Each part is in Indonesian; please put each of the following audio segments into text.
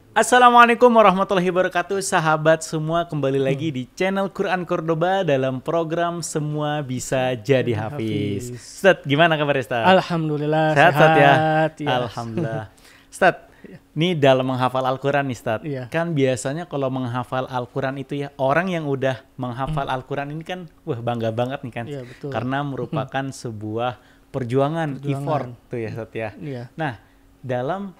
Assalamualaikum warahmatullahi wabarakatuh, sahabat semua, kembali lagi di channel Quran Cordoba dalam program Semua Bisa Jadi Hafiz. Ustaz, gimana kabar Ustaz? Alhamdulillah Sehat ya? ya. Alhamdulillah. Ustaz, ini dalam menghafal Al-Quran nih Ustaz, kan biasanya kalau menghafal Al-Quran itu ya, orang yang udah menghafal Al-Quran ini kan wah bangga banget nih kan, betul. Karena merupakan sebuah perjuangan, effort tuh ya Ustaz ya. Nah, dalam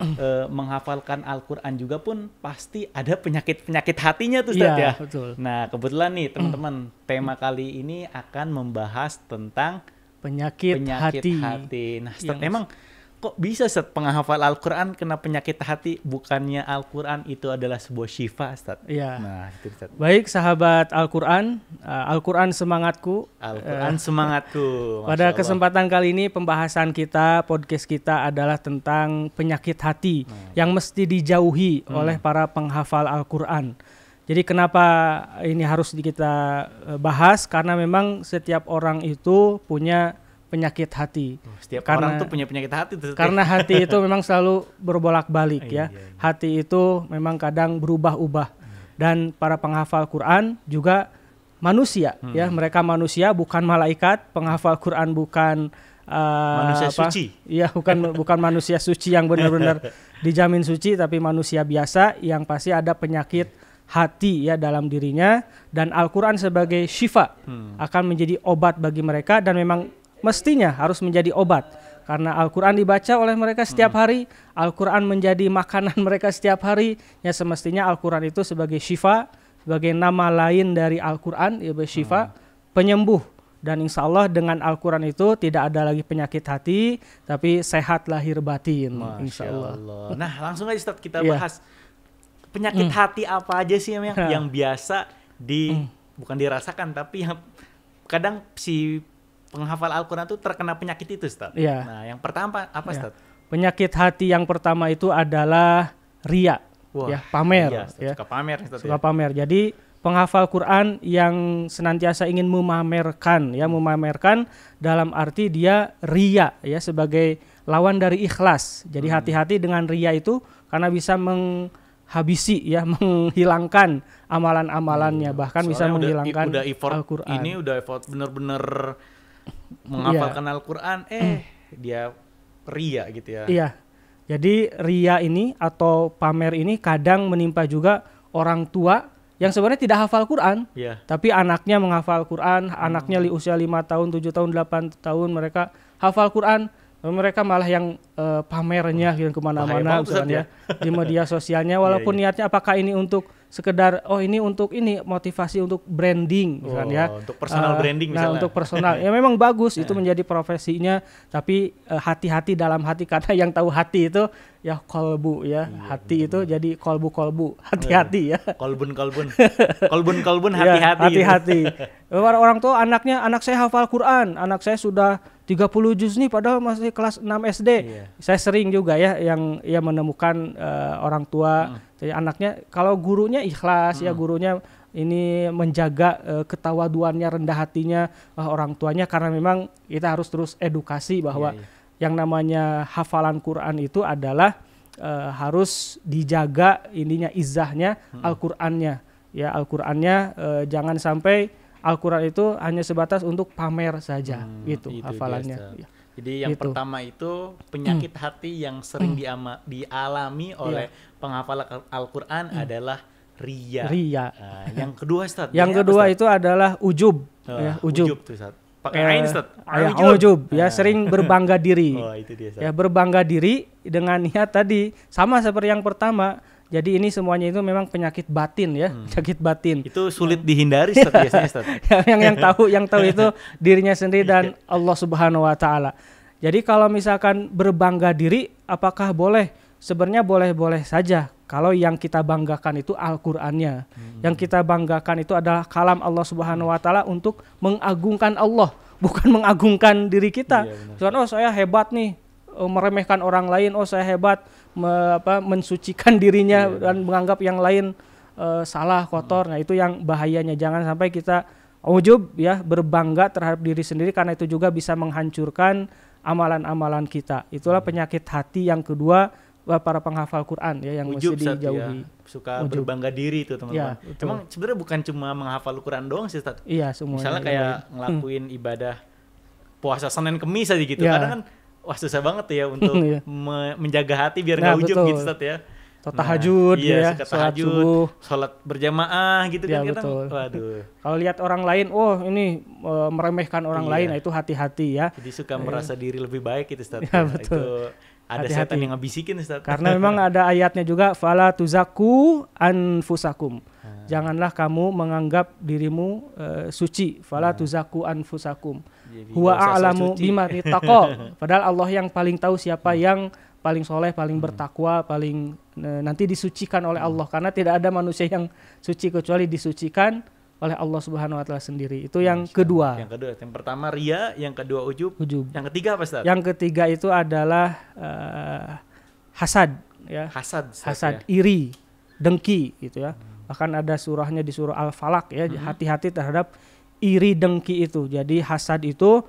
menghafalkan Al-Quran juga pun pasti ada penyakit-penyakit hatinya tuh Ustaz ya. Betul. Nah, kebetulan nih teman-teman, tema kali ini akan membahas tentang penyakit hati. Nah, Ustaz, emang kok bisa Ustaz penghafal Al-Quran kena penyakit hati? Bukannya Al-Quran itu adalah sebuah syifa Ustaz? Iya. Nah, itu Ustaz. Baik sahabat Al-Quran, Al-Quran semangatku. Al-Quran semangatku. Pada kesempatan kali ini pembahasan kita, podcast kita adalah tentang penyakit hati yang mesti dijauhi oleh para penghafal Al-Quran. Jadi kenapa ini harus kita bahas? Karena memang setiap orang itu punya penyakit hati. Setiap orang tuh punya penyakit hati tuh. Karena hati itu memang selalu berbolak-balik ya. Hati itu memang kadang berubah-ubah. Dan para penghafal Quran juga manusia ya. Mereka manusia, bukan malaikat. Penghafal Quran bukan manusia suci. Iya, bukan manusia suci yang benar-benar dijamin suci, tapi manusia biasa yang pasti ada penyakit hati ya dalam dirinya, dan Al-Quran sebagai syifa akan menjadi obat bagi mereka, dan memang mestinya harus menjadi obat karena Al-Quran dibaca oleh mereka setiap hari, Al-Quran menjadi makanan mereka setiap hari. Ya semestinya Al-Quran itu sebagai syifa, sebagai nama lain dari Al-Quran, ya syifa, penyembuh. Dan insya Allah dengan Al-Quran itu tidak ada lagi penyakit hati, tapi sehat lahir batin. Insya Allah. Nah, langsung aja Ustaz kita bahas penyakit hati apa aja sih yang biasa bukan dirasakan, tapi yang kadang si penghafal Al-Quran itu terkena penyakit itu Ustaz. Nah, yang pertama apa Ustaz? Penyakit hati yang pertama itu adalah riya. Pamer. Suka pamer Ustaz. Suka pamer. Jadi penghafal Quran yang senantiasa ingin memamerkan dalam arti dia riya ya, sebagai lawan dari ikhlas. Jadi hati-hati dengan riya itu, karena bisa menghabisi ya, menghilangkan amalan-amalannya, bahkan bisa menghilangkan Al-Quran. Ini udah effort bener-bener menghafalkan Al-Quran, dia ria gitu ya. Iya. Jadi ria ini atau pamer ini kadang menimpa juga orang tua yang sebenarnya tidak hafal Quran, tapi anaknya menghafal Quran, anaknya di usia 5 tahun, 7 tahun, 8 tahun mereka hafal Quran, mereka malah yang pamernya yang kemana-mana ya, di media sosialnya, walaupun niatnya apakah ini untuk sekedar ini untuk ini motivasi untuk branding ya, untuk personal branding misalnya. Nah, untuk personal ya memang bagus itu menjadi profesinya, tapi hati-hati dalam hati, karena yang tahu hati itu ya kolbu ya, hati itu jadi kolbu, hati-hati ya. Kolbun hati-hati. Hati-hati. Orang tua anak saya hafal Quran, anak saya sudah 30 juz nih padahal masih kelas 6 SD. Saya sering juga ya yang menemukan orang tua anaknya, kalau gurunya ikhlas ya, gurunya ini menjaga ketawaduannya, rendah hatinya orang tuanya, karena memang kita harus terus edukasi bahwa yang namanya hafalan Quran itu adalah harus dijaga ininya, izahnya, Al-Qurannya ya, Al-Qurannya jangan sampai Al-Quran itu hanya sebatas untuk pamer saja gitu hafalannya. Jadi yang pertama itu penyakit hati yang sering dialami oleh penghafal Al-Quran adalah riya. Yang kedua Ustaz. Yang kedua itu adalah ujub. Ujub tuh Ustaz. Pakai ain Ustaz. Ujub ya, sering berbangga diri. Itu dia, Ustaz. Ya, berbangga diri dengan niat tadi sama seperti yang pertama. Jadi ini semuanya itu memang penyakit batin ya, penyakit batin. Itu sulit dihindari Ustaz biasanya Ustaz. yang tahu itu dirinya sendiri dan Allah Subhanahu wa taala. Jadi kalau misalkan berbangga diri, apakah boleh? Sebenarnya boleh-boleh saja. Kalau yang kita banggakan itu Al-Qur'annya. Yang kita banggakan itu adalah kalam Allah Subhanahu wa taala untuk mengagungkan Allah, bukan mengagungkan diri kita. Misalkan saya hebat nih, meremehkan orang lain, saya hebat, mensucikan dirinya dan menganggap yang lain salah, kotor. Nah, itu yang bahayanya. Jangan sampai kita ujub ya, berbangga terhadap diri sendiri, karena itu juga bisa menghancurkan amalan-amalan kita. Itulah penyakit hati yang kedua, para penghafal Quran ya yang ujub, mesti dijauhi. Ya. Suka berbangga diri tuh teman-teman. Ya, emang sebenarnya bukan cuma menghafal Quran doang sih Ustaz. Iya, semuanya. Misalnya kayak ngelakuin ibadah puasa Senin Kemis aja gitu. Kadang kan wah susah banget ya untuk menjaga hati biar nggak ujub gitu Ustaz ya. Tahajud iya, ya, tahajud, sholat berjamaah gitu kan kadang. Waduh. Kalau lihat orang lain, ini meremehkan orang lain, nah itu hati-hati ya. Jadi suka merasa diri lebih baik gitu Ustaz. Ya, betul. Itu ada setan yang ngebisikin Ustaz. Karena memang ada ayatnya juga, fala tuzaku anfusakum. Janganlah kamu menganggap dirimu suci. Fala tuzaku anfusakum. Huwa a'lamu bima taqa. Padahal Allah yang paling tahu siapa yang paling soleh, paling bertakwa, paling nanti disucikan oleh Allah. Karena tidak ada manusia yang suci kecuali disucikan oleh Allah Subhanahu wa taala sendiri. Itu yang kedua. Yang pertama riya, yang kedua ujub. Yang ketiga apa Ustaz? Yang ketiga itu adalah hasad ya. Hasad, iri, dengki gitu ya. Bahkan ada surahnya di surah Al-Falaq ya, hati-hati terhadap iri dengki itu. Jadi hasad itu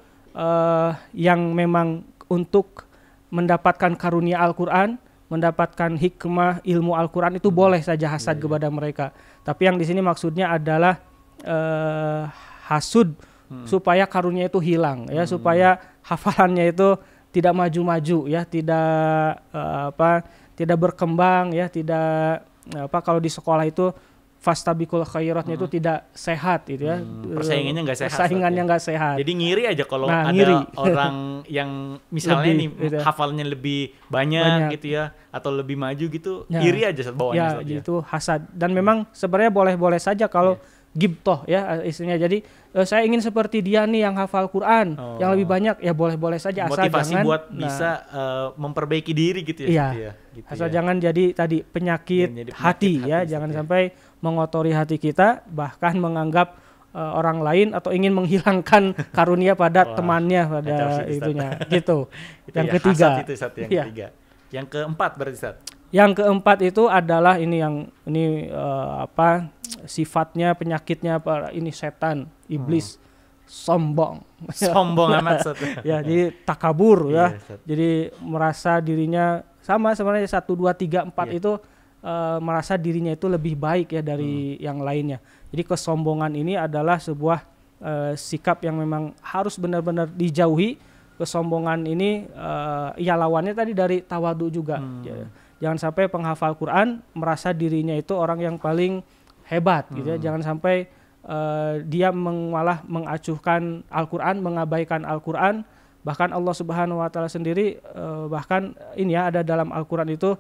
yang memang untuk mendapatkan karunia Al-Quran, mendapatkan hikmah ilmu Al-Quran itu boleh saja hasad kepada mereka. Tapi yang di sini maksudnya adalah hasud supaya karunia itu hilang ya, supaya hafalannya itu tidak maju-maju ya, tidak berkembang ya, tidak kalau di sekolah itu fastabiqul khairatnya itu tidak sehat gitu ya. Persaingannya nggak sehat. Persaingannya nggak sehat. Jadi ngiri aja kalau ada orang yang misalnya lebih, hafalnya lebih banyak gitu ya, atau lebih maju gitu, iri aja bawaannya saja. Ya, itu hasad. Dan memang sebenarnya boleh-boleh saja kalau gibtoh ya istrinya. Jadi saya ingin seperti dia nih yang hafal Quran, yang lebih banyak, ya boleh-boleh saja. Motivasi asal jangan buat bisa memperbaiki diri gitu ya. Iya. Gitu asal jangan jadi tadi penyakit hati ya, jangan sampai mengotori hati kita, bahkan menganggap orang lain atau ingin menghilangkan karunia pada temannya pada itunya gitu. Yang ketiga. Itu satu yang ketiga. Yang keempat berarti Ustaz. Yang keempat itu adalah ini sifatnya, penyakitnya ini setan, iblis, sombong. Sombong amat Ustaz. Ya, jadi takabur ya. Jadi merasa dirinya sama sebenarnya 1 2 3 4 itu merasa dirinya itu lebih baik ya dari yang lainnya. Jadi kesombongan ini adalah sebuah sikap yang memang harus benar-benar dijauhi. Kesombongan ini lawannya tadi dari tawadu juga. Jangan sampai penghafal Quran merasa dirinya itu orang yang paling hebat gitu ya. Jangan sampai dia malah mengacuhkan Al-Quran, mengabaikan Al-Quran. Bahkan Allah Subhanahu wa taala sendiri bahkan ini ya ada dalam Al-Quran itu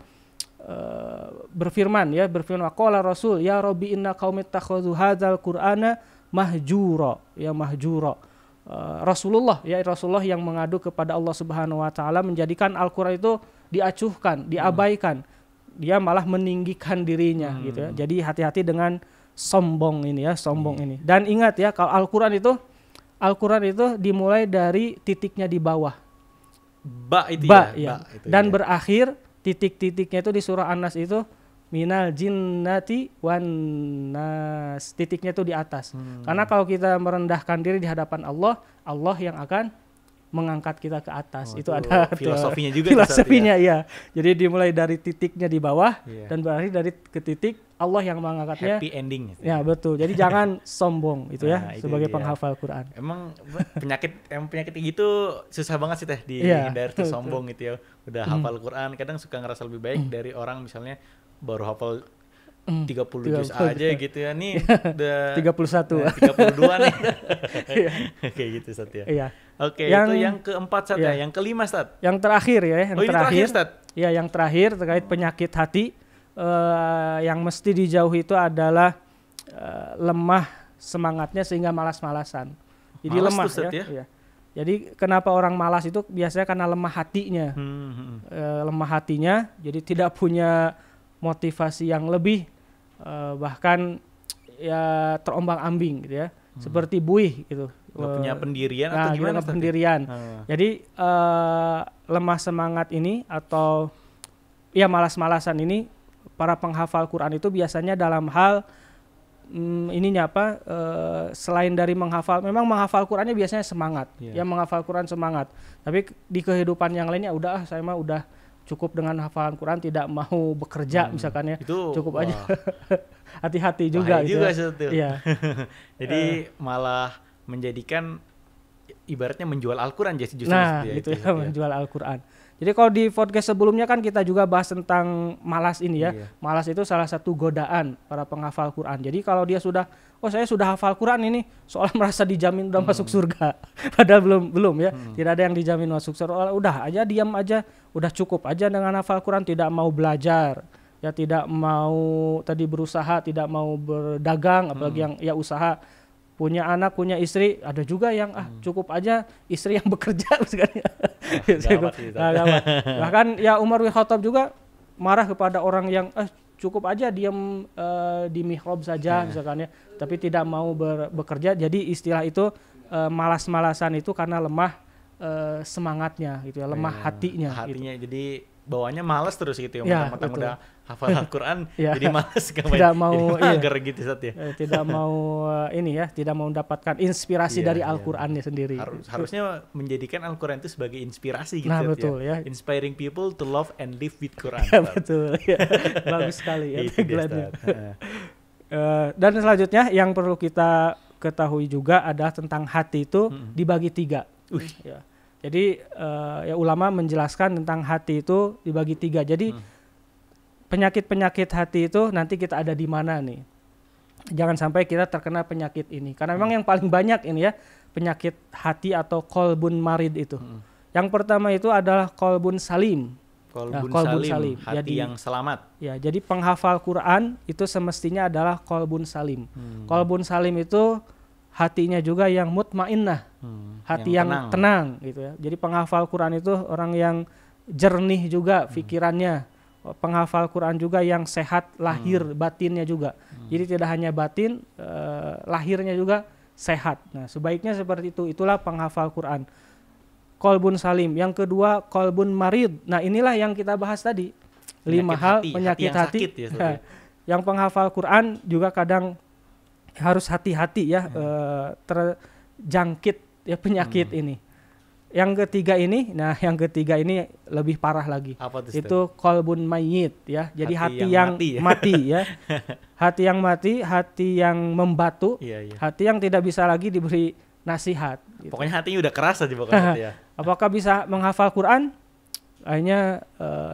berfirman waqala Rasul ya Rabbi inna qaumi ittakhadhu hadzal Qur'ana mahjura ya mahjura. Rasulullah yang mengadu kepada Allah Subhanahu wa taala menjadikan Al-Qur'an itu diacuhkan, diabaikan. Dia malah meninggikan dirinya gitu ya. Jadi hati-hati dengan sombong ini ya, ini. Dan ingat ya, kalau Al-Qur'an itu dimulai dari titiknya di bawah. Ba itu. Dan berakhir titik-titiknya itu di surah An-Nas itu minal jinnati wan nas, titiknya itu di atas. Karena kalau kita merendahkan diri di hadapan Allah, Allah yang akan mengangkat kita ke atas. Itu ada filosofinya juga. Filosofinya ya. Jadi dimulai dari titiknya di bawah dan berakhir dari ke titik Allah yang mengangkatnya. Happy ending. Ya betul. Jadi jangan sombong itu ya sebagai penghafal Quran. Emang penyakit gitu susah banget sih teh dihindari tuh sombong gitu ya. Udah hafal Quran kadang suka ngerasa lebih baik dari orang misalnya baru hafal 30 juz aja gitu ya. Nih udah 32 nih. Kayak gitu Ustaz ya. Iya. Oke, itu yang keempat Ustaz ya. Yang kelima Ustaz. Yang terakhir ya, yang terakhir Ustaz. Ya, yang terakhir terkait penyakit hati yang mesti dijauhi itu adalah lemah semangatnya sehingga malas-malasan. Jadi malas lemah tuh, ya. Jadi kenapa orang malas itu biasanya karena lemah hatinya. Lemah hatinya, jadi tidak punya motivasi yang lebih, bahkan ya terombang-ambing gitu ya. Seperti buih gitu. Nggak punya pendirian atau gimana? Pendirian. Jadi lemah semangat ini atau ya malas-malasan ini, para penghafal Quran itu biasanya dalam hal selain dari menghafal, memang menghafal Qurannya biasanya semangat. Ya menghafal Quran semangat. Tapi di kehidupan yang lainnya saya mah udah cukup dengan hafalan Quran tidak mau bekerja misalkan ya. Itu cukup aja. Hati-hati juga gitu. Iya. Jadi malah menjadikan ibaratnya menjual Al-Qur'an justru itu ya, menjual Al-Qur'an. Jadi kalau di podcast sebelumnya kan kita juga bahas tentang malas ini ya. Malas itu salah satu godaan para penghafal Quran. Jadi kalau dia sudah, saya sudah hafal Quran ini, seolah merasa dijamin udah masuk surga. Padahal belum ya. Tidak ada yang dijamin masuk surga. Udah aja diam aja, udah cukup aja dengan hafal Quran, tidak mau belajar. Ya tidak mau tadi berusaha, tidak mau berdagang, apalagi yang ya usaha. Punya anak, punya istri, ada juga yang cukup aja istri yang bekerja misalnya. Bahkan ya Umar bin Khattab juga marah kepada orang yang cukup aja diam di mihrab saja misalkan ya, tapi tidak mau bekerja. Jadi istilah itu malas-malasan itu karena lemah semangatnya gitu ya, lemah hatinya. Gitu. Jadi bawaannya malas terus gitu ya, mentang-mentang udah hafal Al-Quran jadi malas tidak mau mager gitu Ustaz ya. Tidak mau tidak mau mendapatkan inspirasi dari Al-Qur'annya sendiri. Harusnya menjadikan Al-Qur'an itu sebagai inspirasi gitu betul ya. Inspiring people to love and live with Quran. Betul ya. Bagus sekali ya tagline-nya. Dan selanjutnya yang perlu kita ketahui juga adalah tentang hati itu dibagi 3. Ya. Jadi ulama menjelaskan tentang hati itu dibagi 3. Jadi penyakit-penyakit hati itu nanti kita ada di mana nih? Jangan sampai kita terkena penyakit ini. Karena memang yang paling banyak ini ya penyakit hati atau qalbun marid itu. Yang pertama itu adalah qalbun salim. Qalbun salim, hati jadi, yang selamat. Ya, jadi penghafal Quran itu semestinya adalah qalbun salim. Qalbun salim itu hatinya juga yang mutmainnah, hati yang tenang gitu ya. Jadi penghafal Quran itu orang yang jernih juga pikirannya. Penghafal Quran juga yang sehat lahir batinnya juga. Jadi tidak hanya batin, lahirnya juga sehat. Nah, sebaiknya seperti itu. Itulah penghafal Quran. Qalbun salim. Yang kedua qalbun marid. Nah, inilah yang kita bahas tadi. 5 hal penyakit hati. Yang penghafal Quran juga kadang harus hati-hati ya terjangkit ya penyakit ini. Yang ketiga ini lebih parah lagi. Itu qalbun mayyit ya. Jadi hati yang mati ya. Hati yang mati, hati yang membatu, hati yang tidak bisa lagi diberi nasihat. Gitu. Pokoknya hatinya udah keras aja pokoknya ya. Apakah bisa menghafal Quran? Akhirnya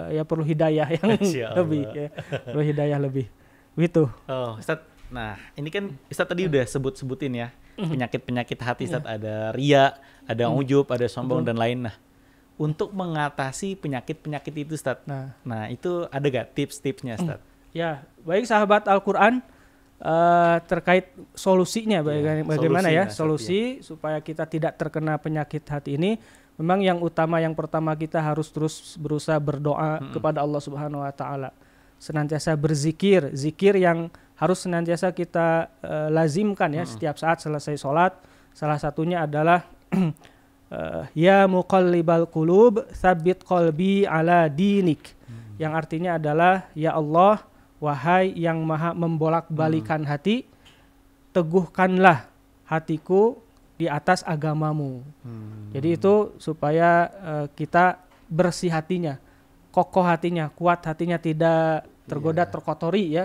ya perlu hidayah yang lebih ya. Perlu hidayah lebih. Gitu. Oh, Ustaz. Nah, ini kan Ustaz tadi udah sebutin ya. Penyakit-penyakit hati Ustaz, ada riya, ada ujub, ada sombong dan lain. Nah, untuk mengatasi penyakit-penyakit itu Ustaz. Nah, itu ada gak tips-tipsnya Ustaz? Ya, baik sahabat Al-Qur'an, terkait solusinya bagaimana ya solusi supaya kita tidak terkena penyakit hati ini. Memang yang utama, yang pertama kita harus terus berusaha berdoa kepada Allah Subhanahu wa taala. Senantiasa berzikir, zikir yang harus senantiasa kita lazimkan ya setiap saat selesai sholat. Salah satunya adalah ya muqallibal qulub tsabbit qalbi ala dinik. Yang artinya adalah ya Allah, wahai yang maha membolak-balikan hati, teguhkanlah hatiku di atas agamamu. Jadi itu supaya kita bersih hatinya, kokoh hatinya, kuat hatinya, tidak tergoda, terkotori ya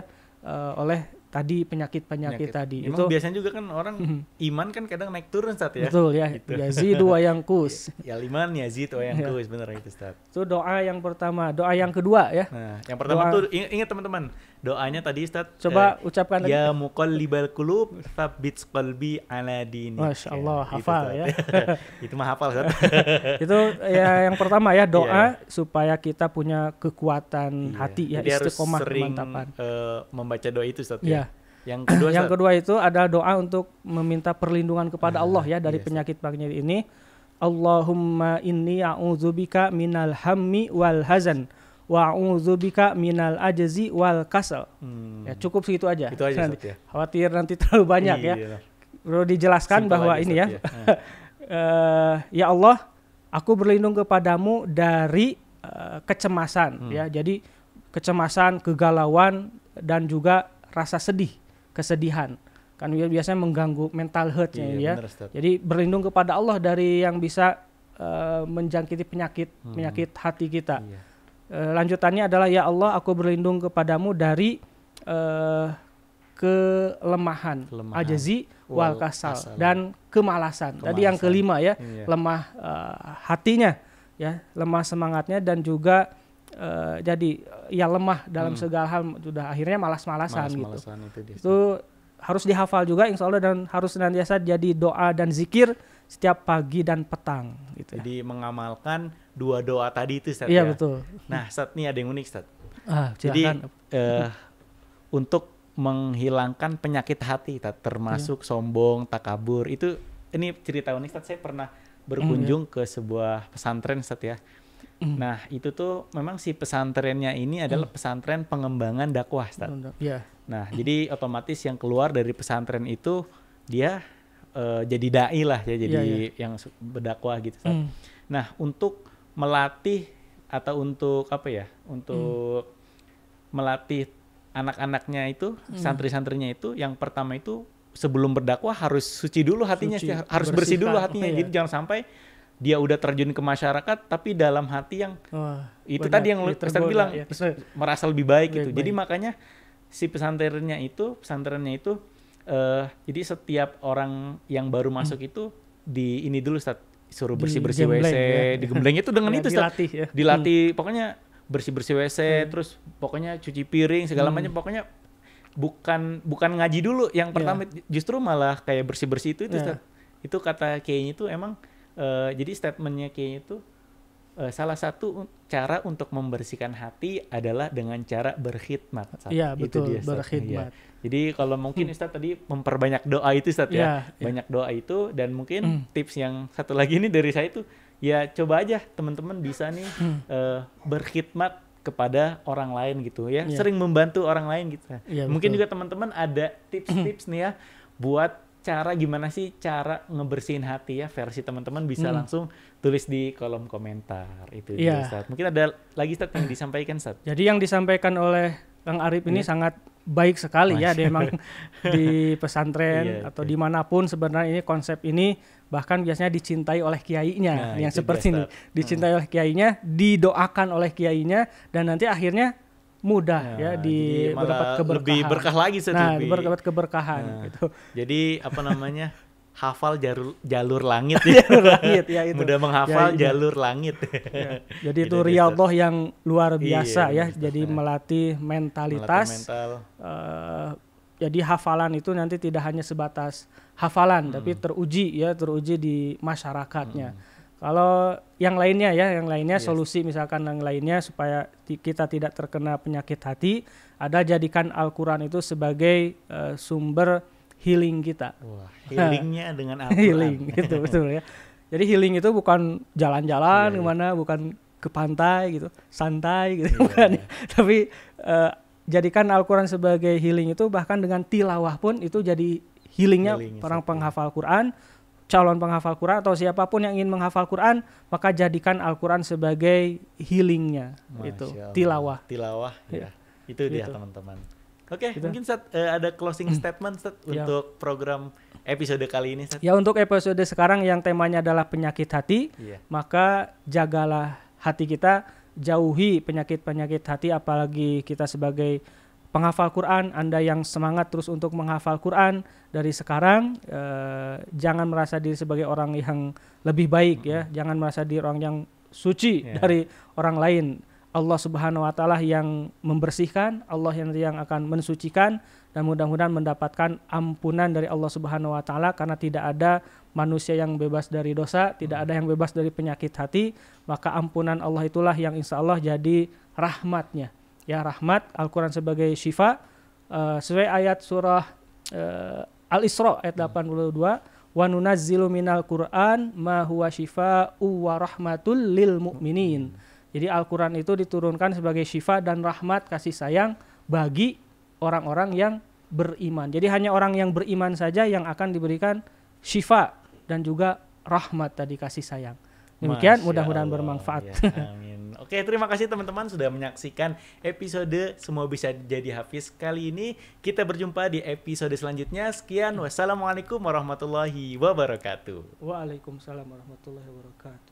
oleh tadi penyakit-penyakit tadi. Emang itu biasanya juga kan orang iman kan kadang naik turun Ustaz ya. Betul ya. Gitu. Yazidu wa yanqus. Ya iman yazid wa yanqus, benar itu Ustaz. Itu doa yang pertama. Doa yang kedua ya. Nah, yang pertama tuh ingat teman-teman. Doanya tadi Ustaz. Coba ucapkan ya muqallibal qulub tsabbit qalbi ala dinik. Masyaallah, hafal ya. Itu mah hafal Ustaz. Itu ya yang pertama ya, doa supaya kita punya kekuatan hati ya, istiqomah, kemantapan. Membaca doa itu Ustaz ya. Yang kedua itu adalah doa untuk meminta perlindungan kepada Allah ya dari penyakit-penyakit ini. Allahumma inni a'udzubika minal hammi wal hazan wa a'udzubika minal ajzi wal kasal. Ya cukup segitu aja. Itu aja nanti, khawatir nanti terlalu banyak ya. Perlu dijelaskan simple bahwa ini ya. Ya Allah, aku berlindung kepadamu dari kecemasan ya. Jadi kecemasan, kegalauan dan juga rasa sedih, kesedihan. Kan biasanya mengganggu mental health-nya ya. Bener, jadi berlindung kepada Allah dari yang bisa menjangkiti penyakit hati kita. lanjutannya adalah ya Allah aku berlindung kepadamu dari kelemahan, ajazi wal kasal dan kemalasan. Tadi yang kelima ya, lemah hatinya ya, lemah semangatnya dan juga jadi ya lemah dalam segala hal, sudah akhirnya malas-malasan gitu. Itu harus dihafal juga insya Allah dan harus senantiasa jadi doa dan zikir setiap pagi dan petang gitu. Jadi mengamalkan 2 doa tadi itu Ustaz ya. Iya betul. Nah Ustaz nih ada yang unik Ustaz. Jadi untuk menghilangkan penyakit hati termasuk sombong, takabur, itu ini cerita unik Ustaz. Saya pernah berkunjung ke sebuah pesantren Ustaz ya. Nah itu tuh memang si pesantrennya ini adalah pesantren pengembangan dakwah Ustaz. Nah jadi otomatis yang keluar dari pesantren itu dia jadi dai lah ya, jadi yang berdakwah gitu Ustaz. Nah untuk melatih atau untuk apa ya, untuk melatih anak-anaknya itu, santri-santrinya itu, yang pertama itu sebelum berdakwah harus suci dulu hatinya, harus bersih dulu hatinya. Jadi jangan sampai dia udah terjun ke masyarakat tapi dalam hati yang itu tadi yang Ustaz bilang merasa lebih baik gitu. Jadi makanya si pesantrennya itu jadi setiap orang yang baru masuk itu di ini dulu Ustaz, suruh bersih-bersih WC, digembleng itu dengan itu Ustaz. Dilatih pokoknya bersih-bersih WC, terus pokoknya cuci piring segala macam, pokoknya bukan ngaji dulu yang pertama, justru malah kayak bersih-bersih itu Ustaz. Itu kata kiainya itu emang jadi statementnya kiai itu salah satu cara untuk membersihkan hati adalah dengan cara berkhidmat. Iya betul, berkhidmat. Jadi kalau mungkin Ustaz tadi memperbanyak doa itu Ustaz ya, banyak doa itu, dan mungkin tips yang satu lagi ini dari saya itu ya coba aja teman-teman bisa nih berkhidmat kepada orang lain gitu ya, sering membantu orang lain gitu. Mungkin juga teman-teman ada tips-tips nih ya buat cara gimana sih cara ngebersihin hati ya, versi teman-teman bisa langsung tulis di kolom komentar itu Ustaz. Mungkin ada lagi Ustaz yang disampaikan Ustaz. Jadi yang disampaikan oleh Kang Arif ini sangat baik sekali ya, dia memang di pesantren atau dimanapun sebenarnya ini konsep ini bahkan biasanya dicintai oleh kiainya, yang seperti ini dicintai oleh kiainya, didoakan oleh kiainya, dan nanti akhirnya mudah mendapat keberkahan. Lebih berkah lagi berdapat keberkahan gitu. Jadi apa namanya? Hafal jalur langit jalur langit ya itu. Mudah menghafal jalur langit. Jadi itu riyadhah yang luar biasa jadi melatih mentalitas. Jadi hafalan itu nanti tidak hanya sebatas hafalan tapi teruji di masyarakatnya. Kalau yang lainnya solusi misalkan yang lainnya supaya kita tidak terkena penyakit hati, ada jadikan Al-Quran itu sebagai sumber healing kita. Healingnya dengan Al-Quran. Healing gitu betul ya. Jadi healing itu bukan jalan-jalan kemana, bukan ke pantai gitu, santai gitu bukan. Tapi jadikan Al-Quran sebagai healing itu, bahkan dengan tilawah pun itu jadi healingnya orang penghafal Quran. Calon penghafal Quran atau siapapun yang ingin menghafal Quran, maka jadikan Al-Quran sebagai healingnya. Itu tilawah ya. Itu dia teman-teman. Oke, mungkin Ustaz ada closing statement Ustaz untuk program episode kali ini Ustaz. Ya, untuk episode sekarang yang temanya adalah penyakit hati, maka jagalah hati kita, jauhi penyakit-penyakit hati, apalagi kita sebagai penghafal Quran, Anda yang semangat terus untuk menghafal Quran dari sekarang, jangan merasa diri sebagai orang yang lebih baik ya, jangan merasa diri orang yang suci dari orang lain. Allah Subhanahu wa taala yang membersihkan, Allah yang akan mensucikan, dan mudah-mudahan mendapatkan ampunan dari Allah Subhanahu wa taala, karena tidak ada manusia yang bebas dari dosa, tidak ada yang bebas dari penyakit hati, maka ampunan Allah itulah yang insya Allah jadi rahmatnya. Ya, rahmat Al-Quran sebagai syifa, sesuai ayat surah Al-Isra ayat 82, wa nunazzilu minal Qur'an ma huwa syifaa'u wa rahmatul lil mu'minin. Jadi Al-Quran itu diturunkan sebagai syifa dan rahmat, kasih sayang bagi orang-orang yang beriman. Jadi hanya orang yang beriman saja yang akan diberikan syifa dan juga rahmat tadi, kasih sayang. Demikian, mudah-mudahan bermanfaat. Ya, amin. Oke, terima kasih teman-teman sudah menyaksikan episode Semua Bisa Jadi Hafiz kali ini. Kita berjumpa di episode selanjutnya. Sekian, wassalamualaikum warahmatullahi wabarakatuh. Waalaikumsalam warahmatullahi wabarakatuh.